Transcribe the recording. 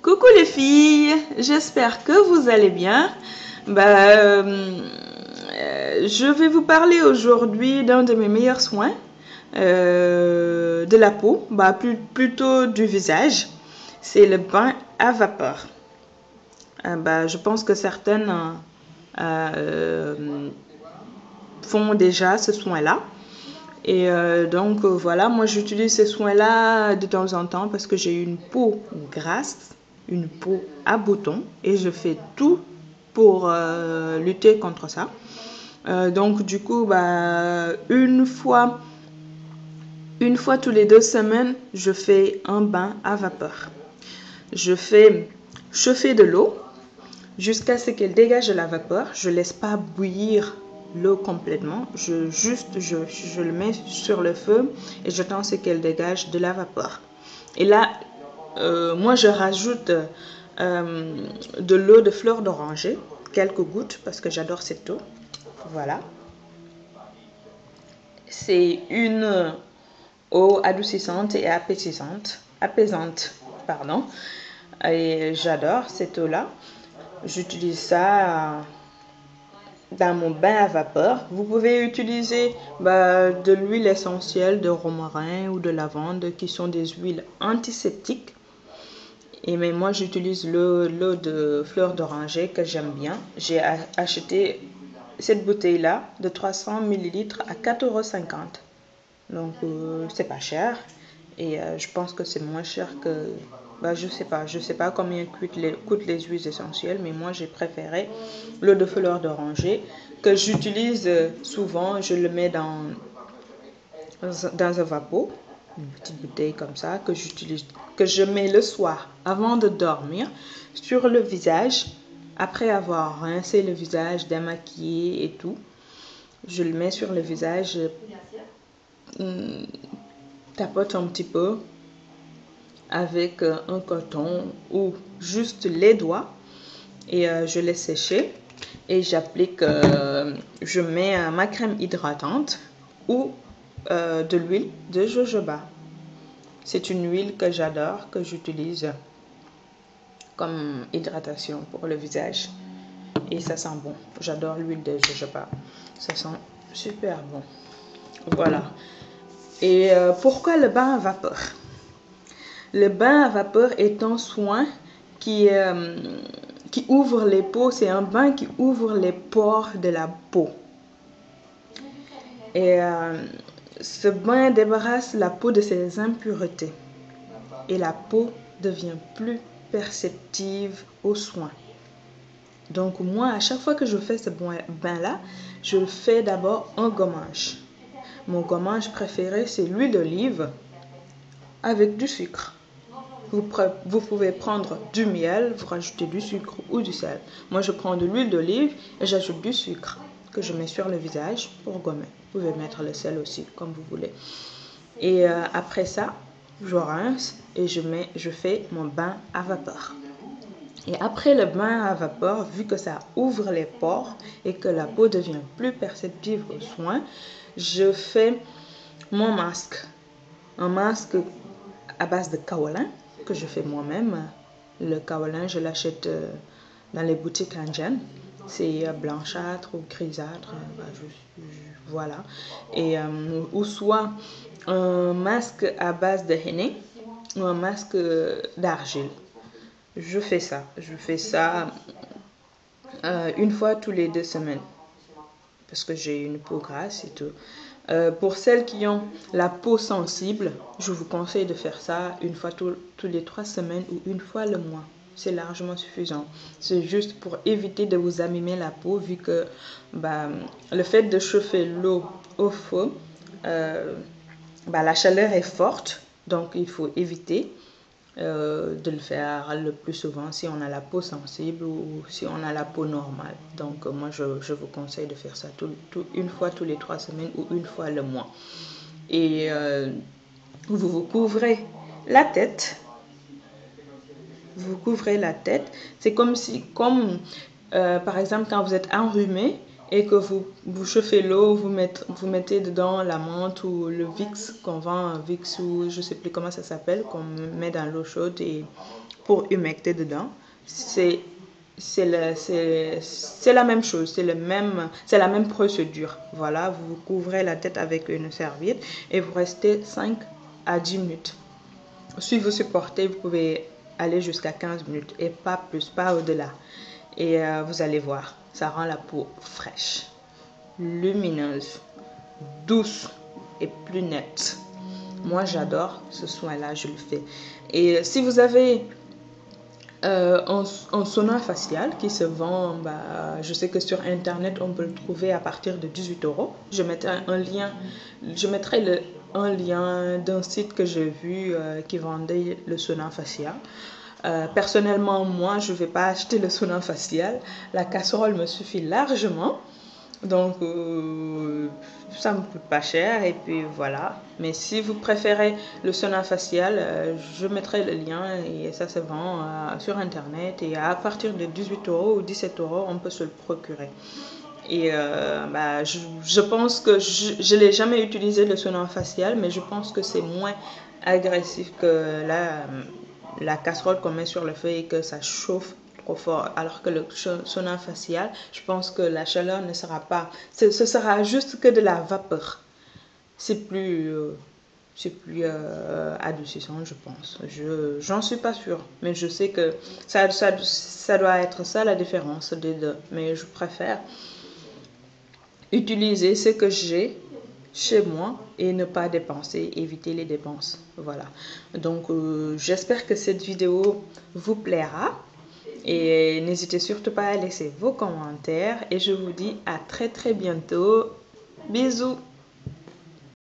Coucou les filles, j'espère que vous allez bien. Je vais vous parler aujourd'hui d'un de mes meilleurs soins de la peau, plutôt du visage. C'est le bain à vapeur. Je pense que certaines font déjà ce soin-là. Et voilà, moi j'utilise ces soins-là de temps en temps parce que j'ai une peau grasse, une peau à boutons et je fais tout pour lutter contre ça. Une fois tous les 2 semaines, je fais un bain à vapeur. Je fais chauffer de l'eau jusqu'à ce qu'elle dégage de la vapeur. Je ne laisse pas bouillir l'eau complètement. Je le mets sur le feu et j'attends à ce qu'elle dégage de la vapeur. Et là, moi je rajoute de l'eau de fleur d'oranger, quelques gouttes parce que j'adore cette eau. Voilà. C'est une eau adoucissante et apaisante, pardon. Et j'adore cette eau-là. J'utilise ça dans mon bain à vapeur. Vous pouvez utiliser de l'huile essentielle de romarin ou de lavande qui sont des huiles antiseptiques. Mais moi j'utilise l'eau de fleur d'oranger que j'aime bien. J'ai acheté cette bouteille-là de 300 ml à 4,50 €. Donc c'est pas cher. Et je pense que c'est moins cher que... je sais pas combien coûtent les huiles essentielles, mais moi j'ai préféré l'eau de fleur d'oranger que j'utilise souvent. Je le mets dans un vapeau, une petite bouteille comme ça que je mets le soir avant de dormir sur le visage. Après avoir rincé le visage, démaquillé et tout, je le mets sur le visage, tapote un petit peu avec un coton ou juste les doigts et je laisse sécher et j'applique, je mets ma crème hydratante ou de l'huile de jojoba. C'est une huile que j'adore, que j'utilise comme hydratation pour le visage et ça sent bon. J'adore l'huile de jojoba, ça sent super bon. Voilà. Et pourquoi le bain à vapeur? Le bain à vapeur est un soin qui ouvre les peaux. C'est un bain qui ouvre les pores de la peau. Et ce bain débarrasse la peau de ses impuretés. Et la peau devient plus perceptive aux soins. Donc moi, à chaque fois que je fais ce bain-là, je fais d'abord un gommage. Mon gommage préféré, c'est l'huile d'olive avec du sucre. Vous pouvez prendre du miel, vous rajoutez du sucre ou du sel. Moi, je prends de l'huile d'olive et j'ajoute du sucre que je mets sur le visage pour gommer. Vous pouvez mettre le sel aussi, comme vous voulez. Et après ça, je rince et je fais mon bain à vapeur. Et après le bain à vapeur, vu que ça ouvre les pores et que la peau devient plus perceptive aux soins, je fais mon masque. Un masque à base de kaolin que je fais moi-même. Le kaolin, je l'achète dans les boutiques indiennes. C'est blanchâtre ou grisâtre, voilà. Et ou soit un masque à base de henné ou un masque d'argile. Je fais ça une fois tous les 2 semaines parce que j'ai une peau grasse et tout. Pour celles qui ont la peau sensible, je vous conseille de faire ça une fois tous les 3 semaines ou une fois le mois. C'est largement suffisant. C'est juste pour éviter de vous abîmer la peau, vu que le fait de chauffer l'eau au feu, la chaleur est forte, donc il faut éviter de le faire le plus souvent si on a la peau sensible ou si on a la peau normale. Donc moi je vous conseille de faire ça une fois tous les 3 semaines ou une fois le mois. Et vous couvrez la tête. C'est comme par exemple quand vous êtes enrhumé et que vous chauffez l'eau, vous mettez dedans la menthe ou le Vicks qu'on vend, Vicks ou je sais plus comment ça s'appelle, qu'on met dans l'eau chaude et pour humecter dedans. C'est la même chose, c'est la même procédure. Voilà, vous couvrez la tête avec une serviette et vous restez 5 à 10 minutes. Si vous supportez, vous pouvez aller jusqu'à 15 minutes et pas plus, pas au-delà. Et vous allez voir, ça rend la peau fraîche, lumineuse, douce et plus nette. Moi, j'adore ce soin-là, je le fais. Et si vous avez un sauna facial qui se vend, je sais que sur internet on peut le trouver à partir de 18 €. Je mettrai un lien d'un site que j'ai vu qui vendait le sauna facial. Personnellement, moi je ne vais pas acheter le sauna facial, la casserole me suffit largement. Donc ça me coûte pas cher et puis voilà. Mais si vous préférez le sauna facial, je mettrai le lien et ça se vend sur internet et à partir de 18 € ou 17 € on peut se le procurer. Et je pense que je l'ai jamais utilisé le sauna facial, mais je pense que c'est moins agressif que la casserole qu'on met sur le feu et que ça chauffe trop fort, alors que le sauna facial, je pense que la chaleur ne sera pas, ce sera juste que de la vapeur. C'est plus adoucissant, je pense. J'en suis pas sûre, mais je sais que ça doit être ça la différence des deux. Mais je préfère utiliser ce que j'ai chez moi et ne pas dépenser, éviter les dépenses. Voilà. Donc j'espère que cette vidéo vous plaira. Et n'hésitez surtout pas à laisser vos commentaires. Et je vous dis à très bientôt. Bisous!